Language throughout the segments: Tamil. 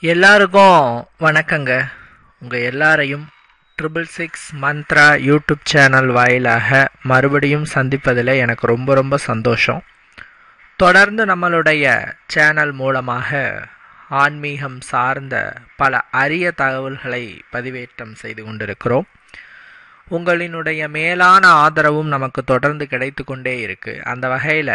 எல்லாருக்கும் வணக்கங்க. உங்கள் எல்லாரையும் 666 மந்த்ரா யூடியூப் சேனல் வாயிலாக மறுபடியும் சந்திப்பதில் எனக்கு ரொம்ப ரொம்ப சந்தோஷம். தொடர்ந்து நம்மளுடைய சேனல் மூலமாக ஆன்மீகம் சார்ந்த பல அரிய தகவல்களை பதிவேற்றம் செய்து கொண்டிருக்கிறோம். உங்களினுடைய மேலான ஆதரவும் நமக்கு தொடர்ந்து கிடைத்து கொண்டே இருக்குது. அந்த வகையில்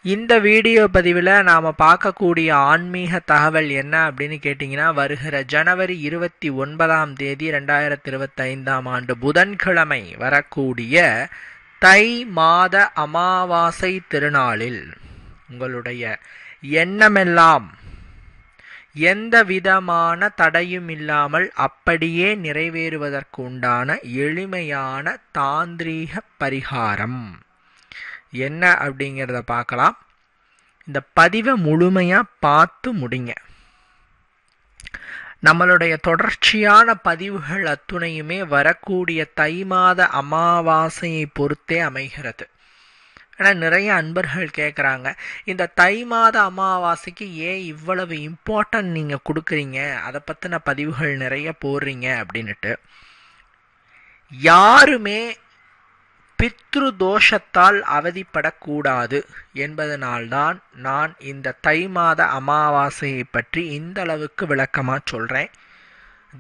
இந்த வீடியோ பதிவில் நாம் பார்க்கக்கூடிய ஆன்மீக தகவல் என்ன அப்படின்னு கேட்டிங்கன்னா, வருகிற ஜனவரி 29 2025 புதன்கிழமை வரக்கூடிய தை மாத அமாவாசை திருநாளில் உங்களுடைய எண்ணமெல்லாம் எந்த விதமான தடையும் இல்லாமல் அப்படியே நிறைவேறுவதற்கு உண்டான எளிமையான தாந்திரீக பரிகாரம் என்ன அப்படிங்கிறத பார்க்கலாம். இந்த பதிவை முழுமையாக பார்த்து முடிங்க. நம்மளுடைய தொடர்ச்சியான பதிவுகள் அத்துணையுமே வரக்கூடிய தை மாத அமாவாசையை பொறுத்தே அமைகிறது. ஆனால் நிறைய அன்பர்கள் கேட்குறாங்க, இந்த தை மாத அமாவாசைக்கு ஏன் இவ்வளவு இம்பார்ட்டன்ட் நீங்கள் கொடுக்குறீங்க, அதை பற்றின பதிவுகள் நிறைய போடுறீங்க அப்படின்ட்டு. யாருமே பித்ரு தோஷத்தால் அவதிப்படக்கூடாது என்பதனால்தான் நான் இந்த தை மாத அமாவாசையை பற்றி இந்த அளவுக்கு விளக்கமாக சொல்கிறேன்.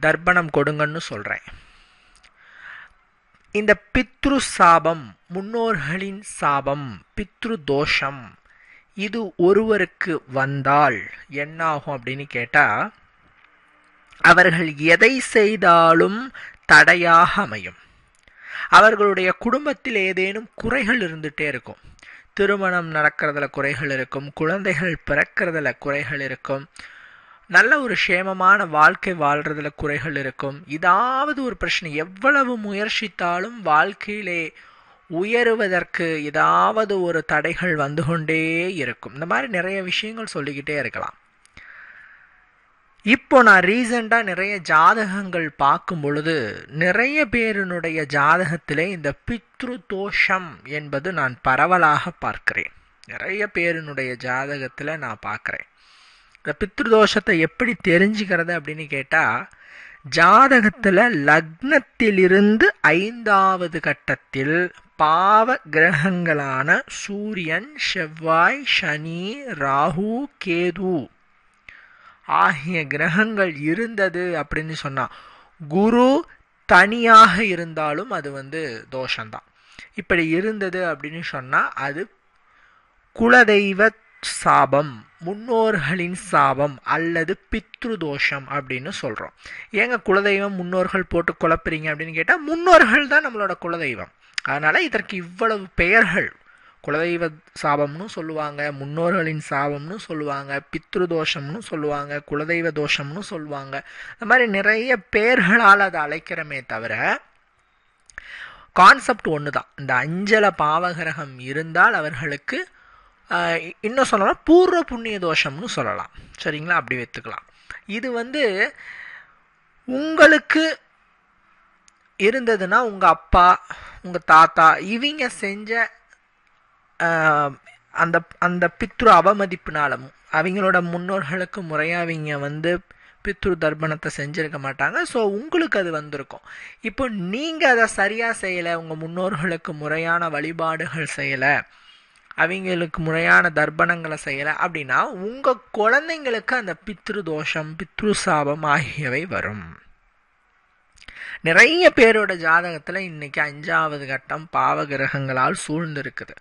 தர்ப்பணம் கொடுங்கன்னு சொல்கிறேன். இந்த பித்ரு சாபம், முன்னோர்களின் சாபம், பித்ரு தோஷம், இது ஒருவருக்கு வந்தால் என்னாகும் அப்படின்னு கேட்டால், அவர்கள் எதை செய்தாலும் தடையாக அமையும். அவர்களுடைய குடும்பத்தில் ஏதேனும் குறைகள் இருந்துகிட்டே இருக்கும். திருமணம் நடக்கிறதுல குறைகள் இருக்கும், குழந்தைகள் பிறக்கிறதுல குறைகள் இருக்கும், நல்ல ஒரு சேமமான வாழ்க்கை வாழ்கிறதுல குறைகள் இருக்கும். ஏதாவது ஒரு பிரச்சனை, எவ்வளவு முயற்சித்தாலும் வாழ்க்கையிலே உயருவதற்கு ஏதாவது ஒரு தடைகள் வந்து கொண்டே இருக்கும். இந்த மாதிரி நிறைய விஷயங்கள் சொல்லிக்கிட்டே இருக்கலாம். இப்போ நான் ரீசெண்டாக நிறைய ஜாதகங்கள் பார்க்கும் பொழுது நிறைய பேருனுடைய ஜாதகத்திலே இந்த பித்ரு தோஷம் என்பது நான் பரவலாக பார்க்கிறேன். நிறைய பேருனுடைய ஜாதகத்தில் நான் பார்க்குறேன். இந்த பித்ரு தோஷத்தை எப்படி தெரிஞ்சுக்கிறது அப்படின்னு கேட்டால், ஜாதகத்தில் லக்னத்திலிருந்து 5வது கட்டத்தில் பாவ கிரகங்களான சூரியன், செவ்வாய், சனி, ராகு, கேது ஆகிய கிரகங்கள் இருந்தது அப்படின்னு சொன்னா, குரு தனியாக இருந்தாலும் அது தோஷம்தான். இப்படி இருந்தது அப்படின்னு சொன்னா அது குலதெய்வ சாபம், முன்னோர்களின் சாபம் அல்லது பித்ரு தோஷம் அப்படின்னு சொல்றோம். ஏங்க குலதெய்வம் முன்னோர்கள் போட்டு குழப்புறீங்க அப்படின்னு கேட்டா, முன்னோர்கள் தான் நம்மளோட குலதெய்வம். அதனால இதற்கு இவ்வளவு பெயர்கள். குலதெய்வ சாபம்னு சொல்லுவாங்க, முன்னோர்களின் சாபம்னு சொல்லுவாங்க, பித்ரு தோஷம்னு சொல்லுவாங்க, குலதெய்வ தோஷம்னு சொல்லுவாங்க. இந்த மாதிரி நிறைய பெயர்களால் அதை அழைக்கிறமே தவிர கான்செப்ட் ஒன்று தான். இந்த அஞ்சல பாவகிரகம் இருந்தால் அவர்களுக்கு இன்னும் சொல்லலாம் பூர்வ புண்ணிய தோஷம்னு சொல்லலாம். சரிங்களா? அப்படி வைத்துக்கலாம். இது உங்களுக்கு இருந்ததுன்னா உங்கள் அப்பா, உங்கள் தாத்தா இவங்க செஞ்ச அந்த அந்த பித்ரு அவமதிப்பினால அவங்களோட முன்னோர்களுக்கு முறையாக அவங்க பித்ரு தர்ப்பணத்தை செஞ்சுருக்க மாட்டாங்க. ஸோ உங்களுக்கு அது வந்திருக்கும். இப்போ நீங்கள் அதை சரியாக செய்யலை, உங்கள் முன்னோர்களுக்கு முறையான வழிபாடுகள் செய்யலை, அவங்களுக்கு முறையான தர்ப்பணங்களை செய்யலை அப்படின்னா உங்கள் குழந்தைங்களுக்கு அந்த பித்ரு தோஷம், பித்ரு சாபம் ஆகியவை வரும். நிறைய பேரோட ஜாதகத்தில் இன்னைக்கு 5வது கட்டம் பாவகிரகங்களால் சூழ்ந்திருக்குது.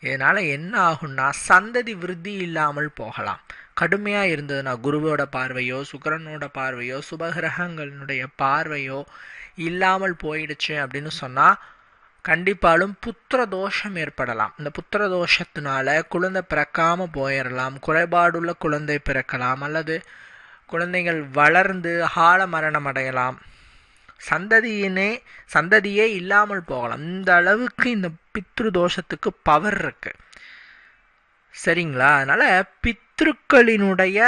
இதனால் என்ன ஆகும்னா, சந்ததி விருத்தி இல்லாமல் போகலாம். கடுமையாக இருந்ததுன்னா குருவோட பார்வையோ, சுக்கிரனோட பார்வையோ, சுபகிரகங்களுடைய பார்வையோ இல்லாமல் போயிடுச்சு அப்படின்னு சொன்னால் கண்டிப்பாலும் புத்திர தோஷம் ஏற்படலாம். இந்த புத்திர தோஷத்தினால குழந்தை பிறக்காமல் போயிடலாம், குறைபாடுள்ள குழந்தை பிறக்கலாம், அல்லது குழந்தைகள் வளர்ந்து ஆழ மரணம் அடையலாம், சந்ததியே இல்லாமல் போகலாம். இந்த அளவுக்கு இந்த பித்ரு தோஷத்துக்கு பவர் இருக்கு. சரிங்களா? அதனால பித்ருக்களினுடைய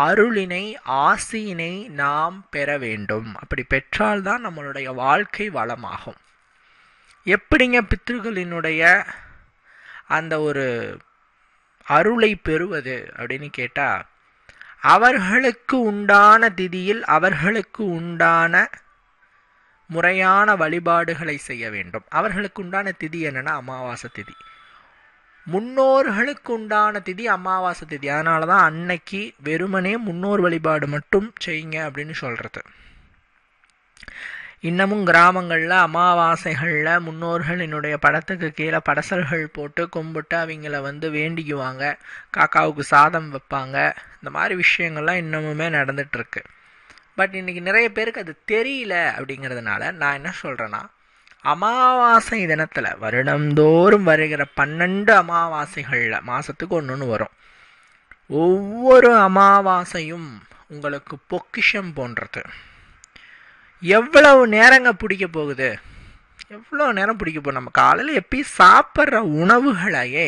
அருளினை, ஆசியினை நாம் பெற வேண்டும். அப்படி பெற்றால்தான் நம்மளுடைய வாழ்க்கை வளமாகும். எப்படிங்க பித்ருக்களினுடைய அந்த ஒரு அருளை பெறுவது அப்படின்னு கேட்டால், அவர்களுக்கு உண்டான திதியில் அவர்களுக்கு உண்டான முறையான வழிபாடுகளை செய்ய வேண்டும். அவர்களுக்கு உண்டான திதி என்னன்னா அமாவாசை திதி. முன்னோர்களுக்கு உண்டான திதி அமாவாசை திதி. அதனால தான் அன்னைக்கு வெறுமனே முன்னோர் வழிபாடு மட்டும் செய்யுங்க அப்படின்னு சொல்கிறது. இன்னமும் கிராமங்களில் அமாவாசைகளில் முன்னோர்களினுடைய படத்துக்கு கீழே படசல்கள் போட்டு கும்பிட்டு அவங்கள வேண்டிக்குவாங்க, காக்காவுக்கு சாதம் வைப்பாங்க. இந்த மாதிரி விஷயங்கள்லாம் இன்னமுமே நடந்துகிட்ருக்கு. பட் இன்றைக்கி நிறைய பேருக்கு அது தெரியல. அப்படிங்கிறதுனால நான் என்ன சொல்கிறேன்னா, அமாவாசை தினத்தில் வருடந்தோறும் வருகிற 12 அமாவாசைகளில் மாதத்துக்கு ஒன்று வரும். ஒவ்வொரு அமாவாசையும் உங்களுக்கு பொக்கிஷம் போன்றது. எவ்வளவு நேரங்க பிடிக்க போகுது? எவ்வளோ நேரம் பிடிக்க போகுது? நம்ம காலையில் எப்பயும் சாப்பிட்ற உணவுகளையே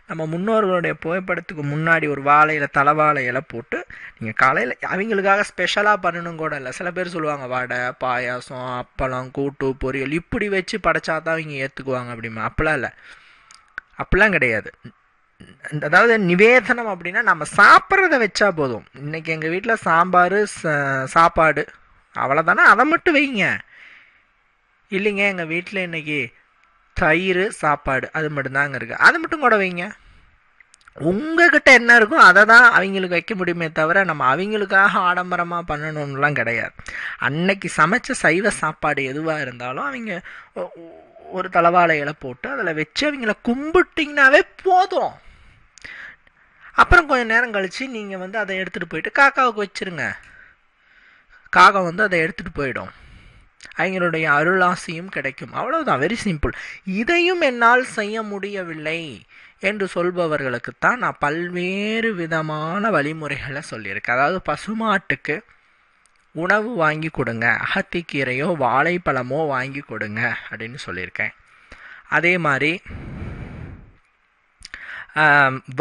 நம்ம முன்னோர்களுடைய புகைப்படத்துக்கு முன்னாடி ஒரு வாழையில் தலைவாழை இலை போட்டு நீங்கள் காலையில் அவங்களுக்காக ஸ்பெஷலாக பண்ணணும் கூட இல்லை. சில பேர் சொல்லுவாங்க வடை, பாயாசம், அப்பளம், கூட்டு, பொரியல் இப்படி வச்சு படைச்சா தான் அவங்க ஏற்றுக்குவாங்க அப்படிமா. அப்படிலாம் இல்லை, அப்படிலாம் கிடையாது. அதாவது நிவேதனம் அப்படின்னா நம்ம சாப்பிட்றத வச்சா போதும். இன்றைக்கி எங்கள் வீட்டில் சாம்பார், சாப்பாடு அவ்வளோதானே, அதை மட்டும் வைங்க. இல்லைங்க எங்கள் வீட்டில் இன்றைக்கி தயிர், சாப்பாடு அது மட்டும்தாங்க இருக்குது, அதை மட்டும் கூட வைங்க. உங்ககிட்ட என்ன இருக்கோ அதை தான் அவங்களுக்கு வைக்க முடியுமே தவிர நம்ம அவங்களுக்காக ஆடம்பரமாக பண்ணணும்லாம் கிடையாது. அன்னைக்கு சமைச்ச சைவ சாப்பாடு எதுவாக இருந்தாலும் அவங்க ஒரு தலைவாழை இலை போட்டு அதில் வச்சு அவங்கள கும்பிட்டிங்கனாவே போதும். அப்புறம் கொஞ்சம் நேரம் கழித்து நீங்கள் அதை எடுத்துகிட்டு போயிட்டு காக்காவுக்கு வச்சுருங்க. காகம் அதை எடுத்துகிட்டு போயிடும். அவங்களுடைய அருளாசியும் கிடைக்கும். அவ்வளவுதான், வெரி சிம்பிள். இதையும் என்னால் செய்ய முடியவில்லை என்று சொல்பவர்களுக்குத்தான் நான் பல்வேறு விதமான வழிமுறைகளை சொல்லியிருக்கேன். அதாவது பசுமாட்டுக்கு உணவு வாங்கி கொடுங்க, அகத்திக்கீரையோ வாழைப்பழமோ வாங்கி கொடுங்க அப்படின்னு சொல்லியிருக்கேன். அதே மாதிரி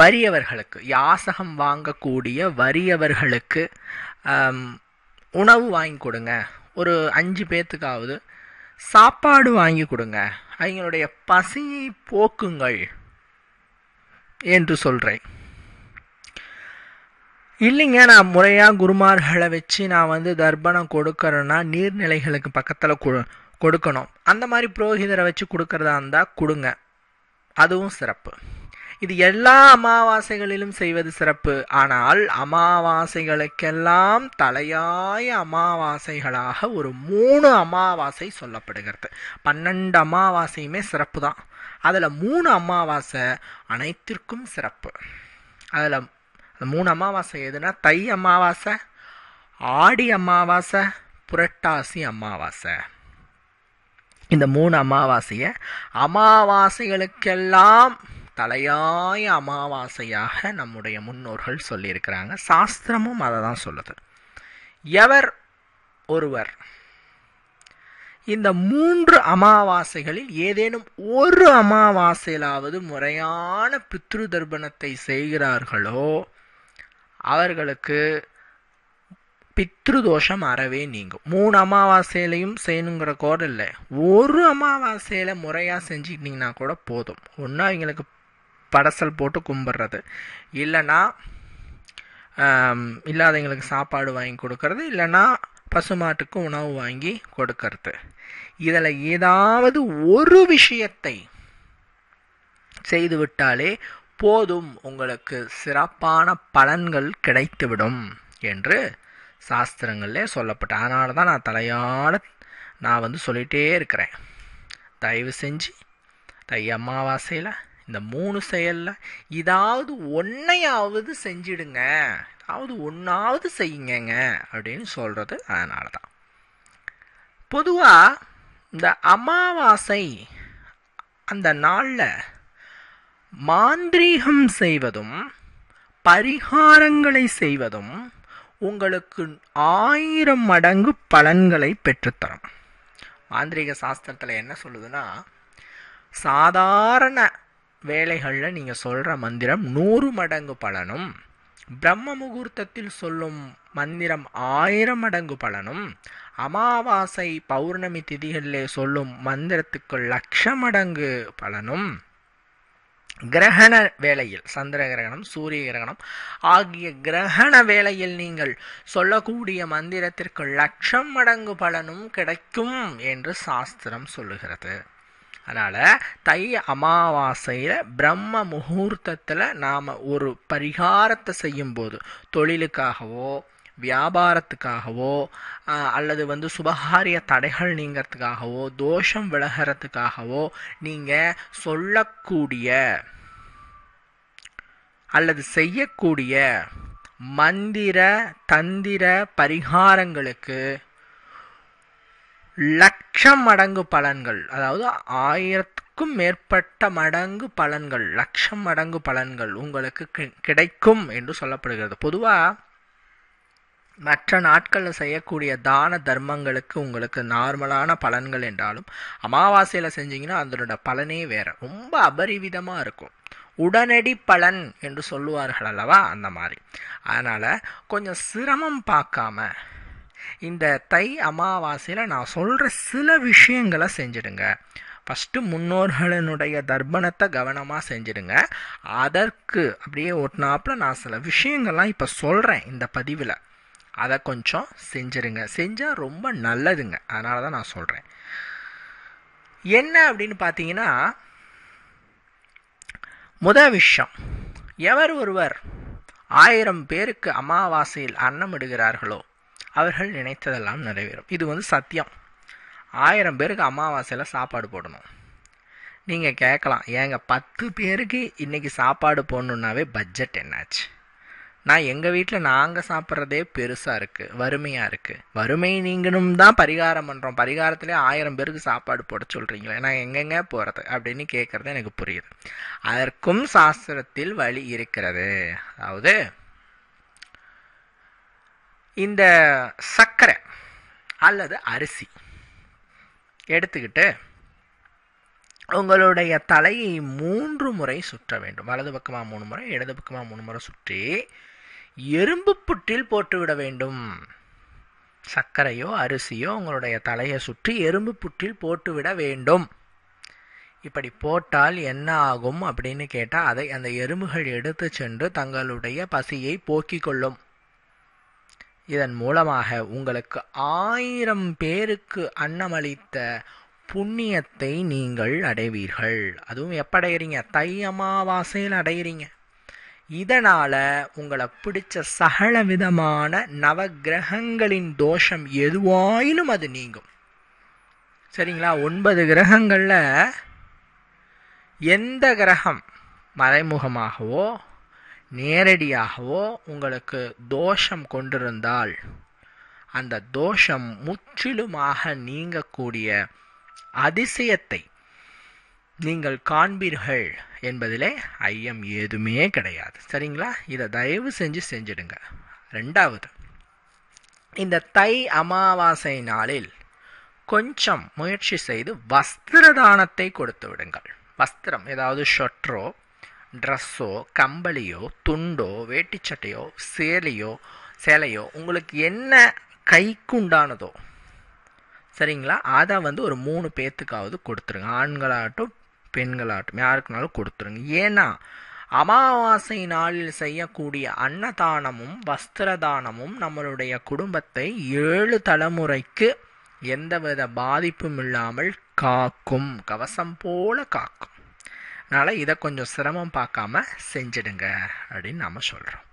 வறியவர்களுக்கு, யாசகம் வாங்கக்கூடிய வறியவர்களுக்கு உணவு வாங்கி கொடுங்க. ஒரு 5 பேர்த்துக்காவது சாப்பாடு வாங்கி கொடுங்க, அவங்களுடைய பசியை போக்குங்கள் என்று சொல்கிறேன். இல்லைங்க நான் முறையாக குருமார்களை வச்சு நான் தர்ப்பணம் கொடுக்கறேன்னா நீர்நிலைகளுக்கு பக்கத்தில் கொடுக்கணும். அந்த மாதிரி புரோகிதரை வச்சு கொடுக்கறதா இருந்தால் கொடுங்க, அதுவும் சிறப்பு. இது எல்லா அமாவாசைகளிலும் செய்வது சிறப்பு. ஆனால் அமாவாசைகளுக்கெல்லாம் தலையாய அமாவாசைகளாக ஒரு 3 அமாவாசை சொல்லப்படுகிறது. 12 அமாவாசையுமே சிறப்பு தான். அதில் 3 அமாவாசை அனைத்திற்கும் சிறப்பு. அதில் அந்த 3 அமாவாசை எதுனா, தை அமாவாசை, ஆடி அமாவாசை, புரட்டாசி அமாவாசை. இந்த 3 அமாவாசையை அமாவாசைகளுக்கெல்லாம் தலையாய அமாவாசையாக நம்முடைய முன்னோர்கள் சொல்லியிருக்கிறாங்க. சாஸ்திரமும் அதை தான் சொல்லுது. எவர் ஒருவர் இந்த 3 அமாவாசைகளில் ஏதேனும் ஒரு அமாவாசையிலாவது முறையான பித்ரு தர்ப்பணத்தை செய்கிறார்களோ அவர்களுக்கு பித்ருதோஷம் அறவே நீங்கும். 3 அமாவாசையிலையும் செய்யணுங்கிற கூட இல்லை, ஒரு அமாவாசையில் முறையாக செஞ்சுக்கிட்டிங்கன்னா கூட போதும். ஒன்று அவங்களுக்கு படசல் போட்டு கும்பிட்றது, இல்லைன்னா இல்லாதவங்களுக்கு சாப்பாடு வாங்கி கொடுக்கறது, இல்லைன்னா பசுமாட்டுக்கு உணவு வாங்கி கொடுக்கறது. இதில் ஏதாவது ஒரு விஷயத்தை செய்துவிட்டாலே போதும், உங்களுக்கு சிறப்பான பலன்கள் கிடைத்துவிடும் என்று சாஸ்திரங்களே சொல்லப்பட்ட. அதனால தான் நான் தலையாட நான் சொல்லிகிட்டே இருக்கிறேன். தயவு செஞ்சு தை அமாவாசையில் இந்த 3 செயலில் ஏதாவது ஒன்றையாவது செஞ்சிடுங்க, ஏதாவது ஒன்றாவது செய்யுங்க அப்படின்னு சொல்கிறது. அதனால தான் பொதுவாக இந்த அமாவாசை அந்த நாளில் மாந்திரீகம் செய்வதும் பரிகாரங்களை செய்வதும் உங்களுக்கு 1000 மடங்கு பலன்களை பெற்றுத்தரும். மாந்திரீக சாஸ்திரத்தில் என்ன சொல்லுதுன்னா, சாதாரண வேலைகளில் நீங்கள் சொல்கிற மந்திரம் 100 மடங்கு பலனும், பிரம்ம முகூர்த்தத்தில் சொல்லும் மந்திரம் 1000 மடங்கு பலனும், அமாவாசை பௌர்ணமி திதிகளிலே சொல்லும் மந்திரத்துக்கு 1,00,000 மடங்கு பலனும், கிரகண வேளையில், சந்திர கிரகணம், சூரிய கிரகணம் ஆகிய கிரகண வேளையில் நீங்கள் சொல்லக்கூடிய மந்திரத்திற்கு 1,00,000 மடங்கு பலனும் கிடைக்கும் என்று சாஸ்திரம் சொல்லுகிறது. அதனால தை அமாவாசையில பிரம்ம முகூர்த்தத்துல நாம ஒரு பரிகாரத்தை செய்யும் போது, தொழிலுக்காகவோ வியாபாரத்துக்காகவோ அல்லது சுபகாரிய தடைகள் நீங்கிறதுக்காகவோ தோஷம் விலகிறதுக்காகவோ நீங்க சொல்லக்கூடிய அல்லது செய்யக்கூடிய மந்திர தந்திர பரிகாரங்களுக்கு 1,00,000 மடங்கு பலன்கள், அதாவது 1000க்கும் மேற்பட்ட மடங்கு பலன்கள், 1,00,000 மடங்கு பலன்கள் உங்களுக்கு கிடைக்கும் என்று சொல்லப்படுகிறது. பொதுவா மற்ற நாட்களில் செய்யக்கூடிய தான தர்மங்களுக்கு உங்களுக்கு நார்மலான பலன்கள் என்றாலும் அமாவாசையில் செஞ்சீங்கன்னா அதனோட பலனே வேற, ரொம்ப அபரிவிதமாக இருக்கும். உடனடி பலன் என்று சொல்லுவார்கள் அல்லவா, அந்த மாதிரி. அதனால் கொஞ்சம் சிரமம் பார்க்காம இந்த தை அமாவாசையில் நான் சொல்கிற சில விஷயங்களை செஞ்சிடுங்க. ஃபஸ்ட்டு முன்னோர்களினுடைய தர்ப்பணத்தை கவனமாக செஞ்சிடுங்க. அதற்கு அப்படியே ஒட்டினாப்புல நான் சில விஷயங்கள்லாம் இப்போ சொல்கிறேன் இந்த பதிவில், அதை கொஞ்சம் செஞ்சிருங்க. செஞ்சால் ரொம்ப நல்லதுங்க. அதனால தான் நான் சொல்கிறேன். என்ன அப்படின்னு பார்த்தீங்கன்னா, முதல் விஷயம், எவர் ஒருவர் 1000 பேருக்கு அமாவாசையில் அன்னமிடுகிறார்களோ அவர்கள் நினைத்ததெல்லாம் நிறைவேறும். இது சத்தியம். 1000 பேருக்கு அமாவாசையில் சாப்பாடு போடணும். நீங்கள் கேட்கலாம், ஏங்க 10 பேருக்கு இன்றைக்கி சாப்பாடு போடணுன்னாவே பட்ஜெட் என்னாச்சு? நான் எங்கள் வீட்டில் நாங்கள் சாப்பிட்றதே பெருசாக இருக்குது, வறுமையாக இருக்குது. வறுமை நீங்கணும் தான் பரிகாரம் பண்ணுறோம். பரிகாரத்திலே 1000 பேருக்கு சாப்பாடு போட சொல்கிறீங்களே, நான் எங்கெங்கே போகிறது அப்படின்னு கேட்குறது எனக்கு புரியுது. அதற்கும் சாஸ்திரத்தில் வழி இருக்கிறது. அதாவது இந்த சர்க்கரை அல்லது அரிசி எடுத்துக்கிட்டு உங்களுடைய தலையை 3 முறை சுற்ற வேண்டும். வலது பக்கமாக 3 முறை, இடது பக்கமாக 3 முறை சுற்றி எறும்பு புற்றில் போட்டுவிட வேண்டும். சர்க்கரையோ அரிசியோ உங்களுடைய தலையை சுற்றி எறும்பு புற்றில் போட்டுவிட வேண்டும். இப்படி போட்டால் என்ன ஆகும் அப்படின்னு கேட்டால், அதை அந்த எறும்புகள் எடுத்து சென்று தங்களுடைய பசியை போக்கிக் கொள்ளும். இதன் மூலமாக உங்களுக்கு 1000 பேருக்கு அன்னமளித்த புண்ணியத்தை நீங்கள் அடைவீர்கள். அதுவும் எப்போ அடைகிறீங்க? தை அமாவாசையில் அடைகிறீங்க. இதனால உங்களை பிடிச்ச சகல விதமான நவகிரகங்களின் தோஷம் எதுவாயினும் அது நீங்கும். சரிங்களா? 9 கிரகங்கள்ல எந்த கிரகம் மறைமுகமாகவோ நேரடியாகவோ உங்களுக்கு தோஷம் கொண்டிருந்தால் அந்த தோஷம் முற்றிலுமாக நீங்கக்கூடிய அதிசயத்தை நீங்கள் காண்பீர்கள் என்பதிலே ஐயம் ஏதுமே கிடையாது. சரிங்களா? இதை தயவு செஞ்சிடுங்க. 2வது, இந்த தை அமாவாசை நாளில் கொஞ்சம் முயற்சி செய்து வஸ்திர தானத்தை கொடுத்து விடுங்கள். வஸ்திரம், ஏதாவது ஷொட்ரோ, ட்ரெஸ்ஸோ, கம்பளியோ, துண்டோ, வேட்டிச்சட்டையோ, சேலையோ உங்களுக்கு என்ன கைக்குண்டானதோ, சரிங்களா, அதை ஒரு 3 பேத்துக்காவது கொடுத்துருங்க. ஆண்களாகட்டும் பெண்களாகட்டும் யாருக்குனாலும் கொடுத்துருங்க. ஏன்னா அமாவாசை நாளில் செய்யக்கூடிய அன்னதானமும் வஸ்திரதானமும் நம்மளுடைய குடும்பத்தை 7 தலைமுறைக்கு எந்தவித பாதிப்பும் இல்லாமல் காக்கும், கவசம் போல காக்கும். அதனால் இதை கொஞ்சம் சிரமம் பார்க்காம செஞ்சிடுங்க அப்படின்னு நம்ம சொல்கிறோம்.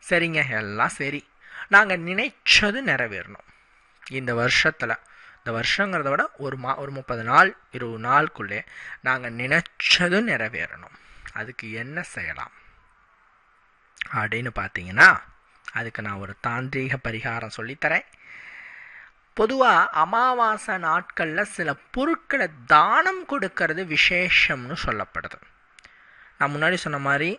சரிங்க, எல்லாம் சரி. நாங்கள் நினைச்சது நிறைவேறணும் இந்த வருஷத்தில். இந்த வருஷங்கிறத விட ஒரு 30 நாள் 20 நாளுக்குள்ளே நாங்கள் நினைச்சது நிறைவேறணும். அதுக்கு என்ன செய்யலாம் அப்படின்னு பார்த்தீங்கன்னா, அதுக்கு நான் ஒரு தாந்திரீக பரிகாரம் சொல்லித்தரேன். பொதுவாக அமாவாசை நாட்களில் சில பொருட்களை தானம் கொடுக்கறது விசேஷம்னு சொல்லப்படுது. நான் முன்னாடி சொன்ன மாதிரி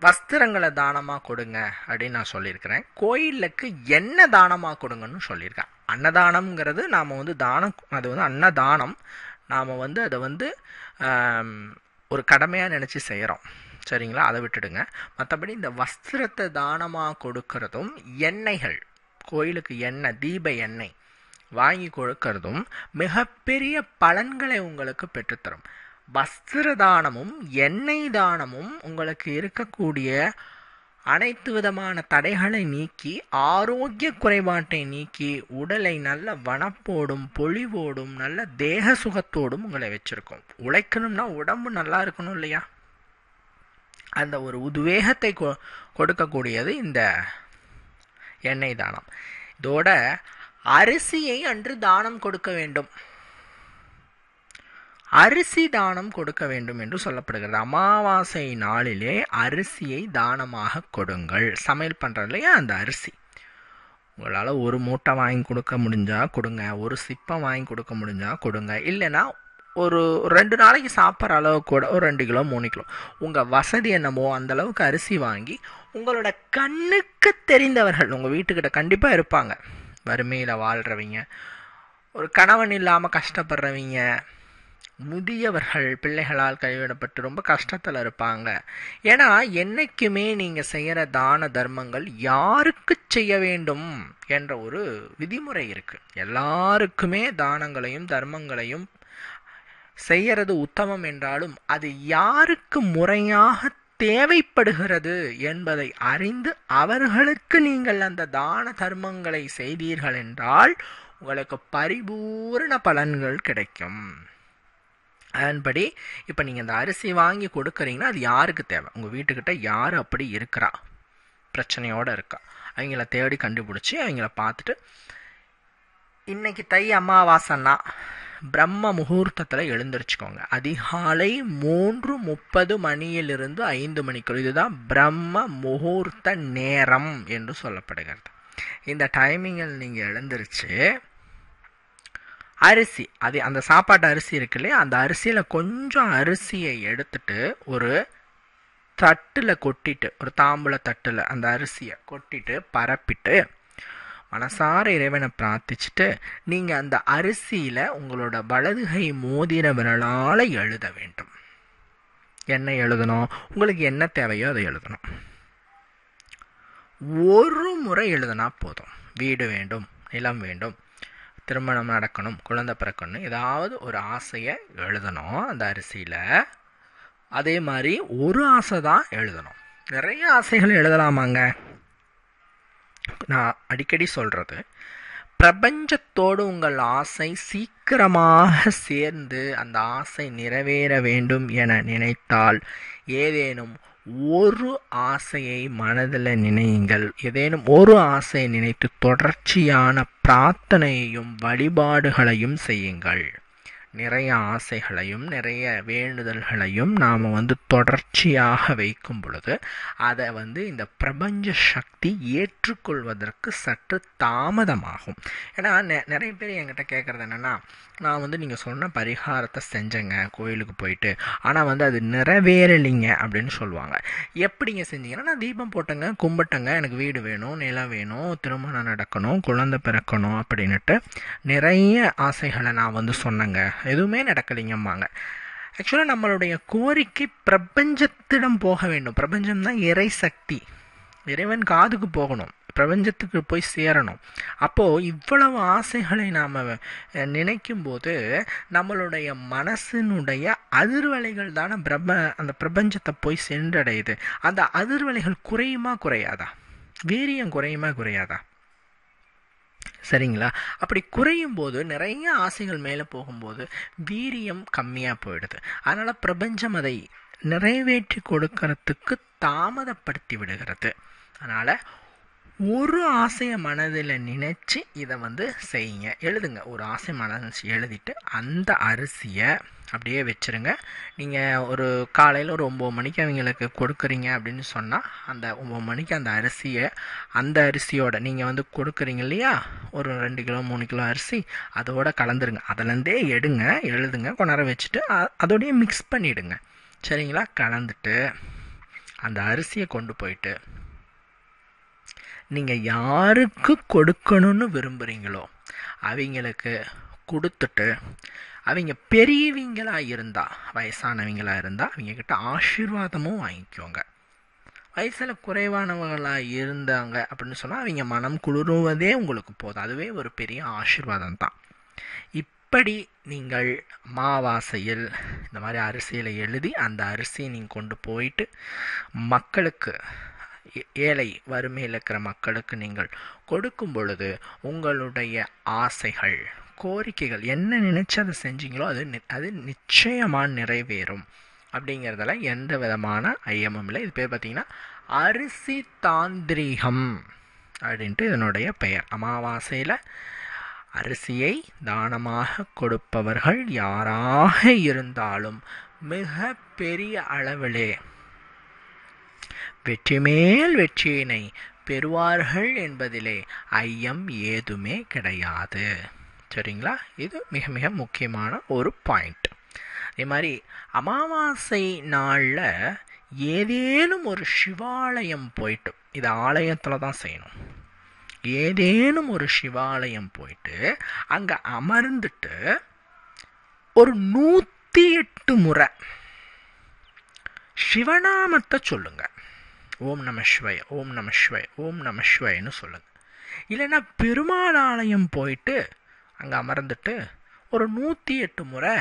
வஸ்திரங்களை தானமாக கொடுங்க அப்படின்னு நான் சொல்லியிருக்கிறேன். கோயிலுக்கு என்ன தானமாக கொடுங்கன்னு சொல்லியிருக்கேன். அன்னதானம்ங்கிறது நாம் தானம், அது அன்னதானம். நாம் அதை ஒரு கடமையாக நினச்சி செய்கிறோம். சரிங்களா? அதை விட்டுடுங்க. மற்றபடி இந்த வஸ்திரத்தை தானமாக கொடுக்கறதும், எண்ணெய்கள், கோயிலுக்கு எண்ணெய், தீப எண்ணெய் வாங்கி கொடுக்கறதும் மிகப்பெரிய பலன்களை உங்களுக்கு பெற்றுத்தரும். வஸ்திர தானமும் எண்ணெய் தானமும் உங்களுக்கு இருக்கக்கூடிய அனைத்து விதமான தடைகளை நீக்கி, ஆரோக்கிய குறைபாட்டை நீக்கி, உடலை நல்ல வனப்போடும் பொலிவோடும் நல்ல தேக சுகத்தோடும் உங்களை வச்சிருக்கும். உழைக்கணும்னா உடம்பு நல்லா இருக்கணும் இல்லையா? அந்த ஒரு உத்வேகத்தை கொடுக்கக்கூடியது இந்த எண்ணெய் தானம். இதோட அரிசியை அன்று தானம் கொடுக்க வேண்டும். அரிசி தானம் கொடுக்க வேண்டும் என்று சொல்லப்படுகிறது. அமாவாசை நாளிலே அரிசியை தானமாக கொடுங்கள். சமையல் பண்ணுறது இல்லையா அந்த அரிசி, உங்களால் ஒரு மூட்டை வாங்கி கொடுக்க முடிஞ்சா கொடுங்க, ஒரு சிப்பம் வாங்கி கொடுக்க முடிஞ்சா கொடுங்க, இல்லைன்னா ஒரு 2 நாளைக்கு சாப்பிட்ற அளவு கூட ஒரு 2 கிலோ 3 கிலோ உங்கள் வசதி என்னமோ அந்த அளவுக்கு அரிசி வாங்கி, உங்களோட கண்ணுக்கு தெரிந்தவர்கள் உங்கள் வீட்டுக்கிட்ட கண்டிப்பாக இருப்பாங்க. வறுமையில் வாழ்கிறவங்க, ஒரு கணவன் இல்லாமல் கஷ்டப்படுறவங்க, முதியவர்கள், பிள்ளைகளால் கைவிடப்பட்டு ரொம்ப கஷ்டத்தில் இருப்பாங்க. ஏன்னா என்னைக்குமே நீங்கள் செய்கிற தான தர்மங்கள் யாருக்கு செய்ய வேண்டும் என்ற ஒரு விதிமுறை இருக்குது. எல்லாருக்குமே தானங்களையும் தர்மங்களையும் செய்யறது உத்தமம் என்றாலும் அது யாருக்கு முறையாக தேவைப்படுகிறது என்பதை அறிந்து அவர்களுக்கு நீங்கள் அந்த தான தர்மங்களை செய்தீர்கள் என்றால் உங்களுக்கு பரிபூரண பலன்கள் கிடைக்கும். அதன்படி இப்போ நீங்கள் இந்த அரிசி வாங்கி கொடுக்குறீங்கன்னா அது யாருக்கு தேவை? உங்கள் வீட்டுக்கிட்ட யார் அப்படி இருக்கிறா, பிரச்சனையோடு இருக்கா, அவங்கள தேடி கண்டுபிடிச்சி அவங்கள பார்த்துட்டு, இன்னைக்கு தை அமாவாசைன்னா பிரம்ம முகூர்த்தத்தில் எழுந்திரிச்சுக்கோங்க. அதிகாலை 3:30 மணியிலிருந்து 5 மணிக்குள், இதுதான் பிரம்ம முகூர்த்த நேரம் என்று சொல்லப்படுகிறது. இந்த டைமிங்கில் நீங்கள் எழுந்திரிச்சு அரிசி, அது அந்த சாப்பாட்டு அரிசி இருக்கு இல்லையா, அந்த அரிசியில் கொஞ்சம் அரிசியை எடுத்துட்டு ஒரு தட்டில் கொட்டிட்டு, ஒரு தாம்பூல தட்டில் அந்த அரிசியை கொட்டிட்டு பரப்பிட்டு மனசார இறைவனை பிரார்த்திச்சுட்டு நீங்கள் அந்த அரிசியில் உங்களோட வலதுகை மோதிர விரலால் எழுத வேண்டும். என்ன எழுதணும்? உங்களுக்கு என்ன தேவையோ அதை எழுதணும். ஒரு முறை எழுதினா போதும். வீடு வேண்டும், நிலம் வேண்டும், திருமணம் நடக்கணும், குழந்தை பிறக்கணும், ஏதாவது ஒரு ஆசையை எழுதணும் அந்த அரிசியில். அதே மாதிரி ஒரு ஆசை தான் எழுதணும். நிறைய ஆசைகள் எழுதலாமாங்க? நான் அடிக்கடி சொல்கிறது, பிரபஞ்சத்தோடு உங்கள் ஆசை சீக்கிரமாக சேர்ந்து அந்த ஆசை நிறைவேற வேண்டும் என நினைத்தால் ஏதேனும் ஒரு ஆசையை மனதில் நினையுங்கள். ஏதேனும் ஒரு ஆசையை நினைத்து தொடர்ச்சியான பிரார்த்தனையையும் வழிபாடுகளையும் செய்யுங்கள். நிறைய ஆசைகளையும் நிறைய வேண்டுதல்களையும் நாம் தொடர்ச்சியாக வைக்கும் பொழுது அதை இந்த பிரபஞ்ச சக்தி ஏற்றுக்கொள்வதற்கு சற்று தாமதமாகும். ஏன்னா நிறைய பேர் என்கிட்ட கேட்குறது என்னென்னா, நான் நீங்கள் சொன்ன பரிகாரத்தை செஞ்சேங்க கோயிலுக்கு போயிட்டு, ஆனால் அது நிறைவேறலைங்க அப்படின்னு சொல்லுவாங்க. எப்படிங்க செஞ்சீங்கன்னா, நான் தீபம் போட்டேங்க, கும்பிட்டேங்க, எனக்கு வீடு வேணும், நிலம் வேணும், திருமணம் நடக்கணும், குழந்தை பிறக்கணும் அப்படின்ட்டு நிறைய ஆசைகளை நான் சொன்னேங்க, எதுவுமே நடக்கலைங்கம்மாங்க. ஆக்சுவலாக நம்மளுடைய கோரிக்கை பிரபஞ்சத்திடம் போக வேண்டும். பிரபஞ்சம் தான் இறை சக்தி, இறைவன் காதுக்கு போகணும், பிரபஞ்சத்துக்கு போய் சேரணும். அப்போது இவ்வளவு ஆசைகளை நாம் நினைக்கும் போது நம்மளுடைய மனசினுடைய அதிர்வலைகள் தானே அந்த பிரபஞ்சத்தை போய் சென்றடையுது. அந்த அதிர்வலைகள் குறையுமா குறையாதா? வீரியம் குறையுமா குறையாதா? சரிங்களா? அப்படி குறையும் போது நிறைய ஆசைகள் மேலே போகும்போது வீரியம் கம்மியாக போயிடுது. அதனால் பிரபஞ்சம் அதை நிறைவேற்றி கொடுக்கறதுக்கு தாமதப்படுத்தி விடுகிறது. அதனால் ஒரு ஆசையை மனதில் நினச்சி இதை செய்யுங்க. எழுதுங்க, ஒரு ஆசை மனதில் எழுதிட்டு அந்த அரிசியை அப்படியே வச்சுருங்க. நீங்கள் ஒரு காலையில் ஒரு 9 மணிக்கு அவங்களுக்கு கொடுக்குறீங்க அப்படின்னு சொன்னால் அந்த 9 மணிக்கு அந்த அரிசியோட நீங்கள் கொடுக்குறீங்க இல்லையா, ஒரு 2 கிலோ 3 கிலோ அரிசி அதோட கலந்துருங்க. அதிலேருந்தே எடுங்க, எழுதுங்க, கொஞ்ச நேரம் வச்சுட்டு அதோடய மிக்ஸ் பண்ணிவிடுங்க. சரிங்களா? கலந்துட்டு அந்த அரிசியை கொண்டு போயிட்டு நீங்கள் யாருக்கு கொடுக்கணும்னு விரும்புகிறீங்களோ அவங்களுக்கு கொடுத்துட்டு, அவங்க பெரியவங்களாக இருந்தால், வயசானவங்களாக இருந்தால் அவங்கக்கிட்ட ஆசீர்வாதமும் வாங்கிக்கோங்க. வயசில் குறைவானவங்களாக இருந்தாங்க அப்படின்னு சொன்னால் அவங்க மனம் குளிருவதே உங்களுக்கு போதும். அதுவே ஒரு பெரிய ஆசீர்வாதம் தான். இப்படி நீங்கள் அமாவாசையில் இந்த மாதிரி அரிசியில் எழுதி அந்த அரிசியை நீங்கள் கொண்டு போயிட்டு மக்களுக்கு, ஏழை வறுமையில் இருக்கிற மக்களுக்கு நீங்கள் கொடுக்கும் பொழுது உங்களுடைய ஆசைகள், கோரிக்கைகள் என்ன நினைச்சு அதை செஞ்சீங்களோ அது நிச்சயமாக நிறைவேறும் அப்படிங்கிறதுல எந்த விதமான ஐயமும் இல்லை. இது பேர் பார்த்தீங்கன்னா அரிசி தாந்திரீகம் அப்படின்ட்டு இதனுடைய பெயர். அமாவாசையில் அரிசியை தானமாக கொடுப்பவர்கள் யாராக இருந்தாலும் மிக பெரிய அளவிலே வெற்றி மேல் வெற்றியினை பெறுவார்கள் என்பதிலே ஐயம் ஏதுமே கிடையாது. சரிங்களா? இது மிக மிக முக்கியமான ஒரு பாயிண்ட். அதே மாதிரி அமாவாசை நாளில் ஏதேனும் ஒரு சிவாலயம் போயிட்டு, இது ஆலயத்தில் தான் செய்யணும், ஏதேனும் ஒரு சிவாலயம் போயிட்டு அங்கே அமர்ந்துட்டு ஒரு 108 முறை சிவநாமத்தை சொல்லுங்க. ஓம் நம சிவாய, ஓம் நம சிவாய, ஓம் நம சிவாயன்னு சொல்லுங்க. இல்லைன்னா பெருமாள் ஆலயம் போயிட்டு அங்கே அமர்ந்துட்டு ஒரு 108 முறை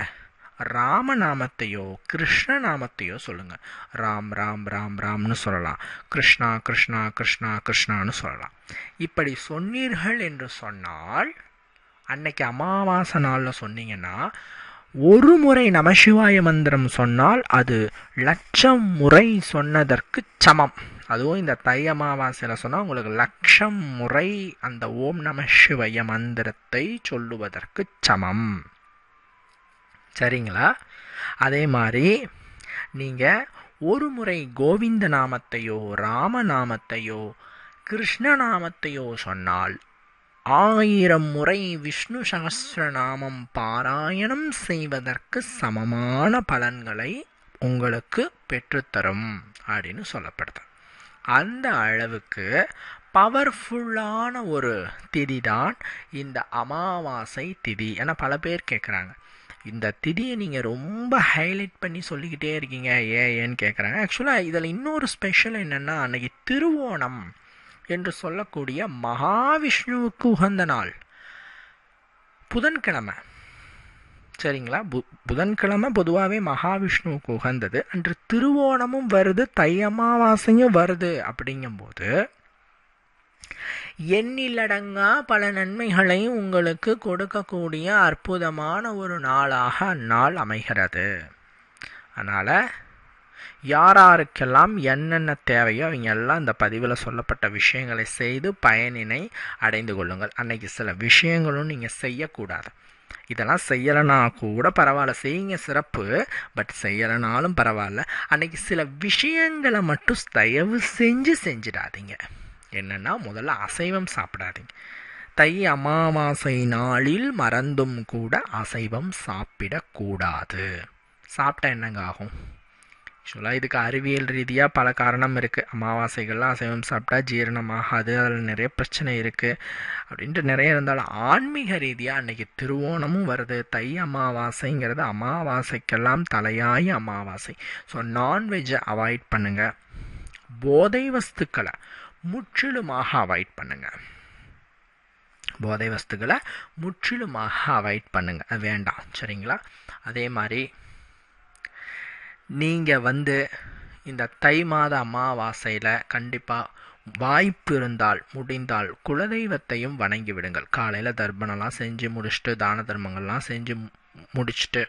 ராமநாமத்தையோ கிருஷ்ண நாமத்தையோ சொல்லுங்க. ராம் ராம் ராம் ராம்னு சொல்லலாம், கிருஷ்ணா கிருஷ்ணா கிருஷ்ணா கிருஷ்ணான்னு சொல்லலாம். இப்படி சொன்னீர்கள் என்று சொன்னால், அன்னைக்கு அமாவாசை நாளில் சொன்னீங்கன்னா, ஒரு முறை நமசிவாய மந்திரம் சொன்னால் அது 1,00,000 முறை சொன்னதற்கு சமம். அதுவும் இந்த தை அமாவாசையில் சொன்னால் உங்களுக்கு 1,00,000 முறை அந்த ஓம் நம சிவாய மந்திரத்தை சொல்லுவதற்கு சமம். சரிங்களா? அதே மாதிரி நீங்கள் ஒரு முறை கோவிந்த நாமத்தையோ ராமநாமத்தையோ கிருஷ்ணநாமத்தையோ சொன்னால் 1000 முறை விஷ்ணு சகஸ்ரநாமம் பாராயணம் செய்வதற்கு சமமான பலன்களை உங்களுக்கு பெற்றுத்தரும் அப்படின்னு சொல்லப்படுது. அந்த அளவுக்கு பவர்ஃபுல்லான ஒரு திதி தான் இந்த அமாவாசை திதி. ஏன்னா பல பேர் கேட்குறாங்க, இந்த திதியை நீங்கள் ரொம்ப ஹைலைட் பண்ணி சொல்லிக்கிட்டே இருக்கீங்க, ஏன்னு கேட்குறாங்க. ஆக்சுவலாக இதில் இன்னொரு ஸ்பெஷல் என்னென்னா, அன்றைக்கி திருவோணம் என்று சொல்லக்கூடிய மகாவிஷ்ணுவுக்கு உகந்த நாள் புதன்கிழமை. சரிங்களா? புதன்கிழமை பொதுவாகவே மகாவிஷ்ணுவுக்கு உகந்தது. அன்று திருவோணமும் வருது, தை அமாவாசையும் வருது. அப்படிங்கும்போது எண்ணிலடங்கா பல நன்மைகளை உங்களுக்கு கொடுக்கக்கூடிய அற்புதமான ஒரு நாளாக அந்நாள் அமைகிறது. அதனால் யாராருக்கெல்லாம் என்னென்ன தேவையோ அவங்க எல்லாம் இந்த பதிவில் சொல்லப்பட்ட விஷயங்களை செய்து பயனினை அடைந்து கொள்ளுங்கள். அன்னைக்கு சில விஷயங்களும் நீங்கள் செய்யக்கூடாது. இதெல்லாம் செய்யலைனா கூட பரவாயில்ல, செய்யுங்க, சிறப்பு. பட் செய்யலைனாலும் பரவாயில்ல, அன்னைக்கு சில விஷயங்களை மட்டும் தயவு செஞ்சிடாதீங்க. என்னன்னா, முதல்ல அசைவம் சாப்பிடாதீங்க. தை அமாவாசை நாளில் மறந்தும் கூட அசைவம் சாப்பிடக்கூடாது. சாப்பிட்டா என்னங்க ஆகும்? ஆக்சுவலாக இதுக்கு அறிவியல் ரீதியாக பல காரணம் இருக்குது. அமாவாசைகள்லாம் அசைவம் சாப்பிட்டா ஜீரணமாகாது, அதில் நிறைய பிரச்சனை இருக்குது அப்படின்ட்டு நிறைய இருந்தாலும், ஆன்மீக ரீதியாக அன்றைக்கி திருவோணமும் வருது. தை அமாவாசைங்கிறது அமாவாசைக்கெல்லாம் தலையாய அமாவாசை. ஸோ நான்வெஜ்ஜை அவாய்ட் பண்ணுங்கள். போதை வஸ்துக்களை முற்றிலுமாக அவாய்ட் பண்ணுங்கள். போதை வஸ்துக்களை முற்றிலுமாக அவாய்ட் பண்ணுங்கள், அது வேண்டாம். சரிங்களா? அதே மாதிரி நீங்கள் இந்த தை மாத அமாவாசையில் கண்டிப்பாக வாய்ப்பு இருந்தால் முடிந்தால் குலதெய்வத்தையும் வணங்கி விடுங்கள். காலையில் தர்ப்பணம்லாம் செஞ்சு முடிச்சுட்டு, தான தர்மங்கள்லாம் செஞ்சு முடிச்சுட்டு,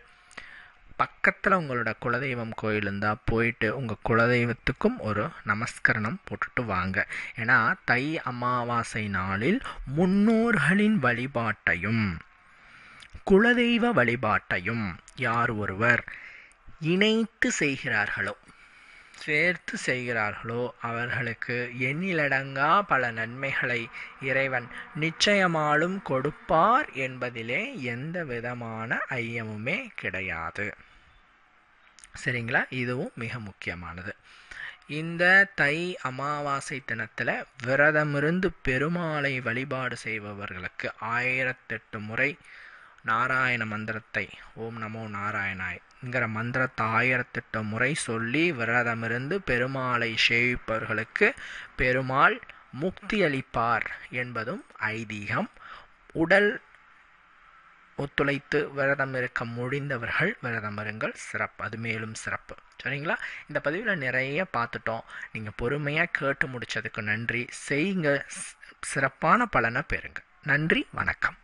பக்கத்தில் உங்களோட குலதெய்வம் கோயில் இருந்தால் போயிட்டு உங்கள் குலதெய்வத்துக்கும் ஒரு நமஸ்கரணம் போட்டுட்டு வாங்க. ஏன்னா தை அமாவாசை நாளில் முன்னோர்களின் வழிபாட்டையும் குலதெய்வ வழிபாட்டையும் யார் ஒருவர் இணைத்து செய்கிறார்களோ, சேர்த்து செய்கிறார்களோ, அவர்களுக்கு எண்ணிலடங்கா பல நன்மைகளை இறைவன் நிச்சயமாலும் கொடுப்பார் என்பதிலே எந்த விதமான ஐயமுமே கிடையாது. சரிங்களா? இதுவும் மிக முக்கியமானது. இந்த தை அமாவாசை தினத்தில் விரதமிருந்து பெருமாளை வழிபாடு செய்பவர்களுக்கு 1008 முறை நாராயண மந்திரத்தை, ஓம் நமோ நாராயணாய், ஓம்ங்கிற மந்திரத்தை 1008 முறை சொல்லி விரதமிருந்து பெருமாளை சேவிப்பவர்களுக்கு பெருமாள் முக்தி அளிப்பார் என்பதும் ஐதீகம். உடல் ஒத்துழைத்து விரதம் இருக்க முடிந்தவர்கள் விரதம் இருங்கள், சிறப்பு, அது மேலும் சிறப்பு. சரிங்களா? இந்த பதிவில் நிறைய பார்த்துட்டோம். நீங்கள் பொறுமையாக கேட்டு முடித்ததுக்கு நன்றி. செய்யுங்க, சிறப்பான பலனை பெறுங்க. நன்றி, வணக்கம்.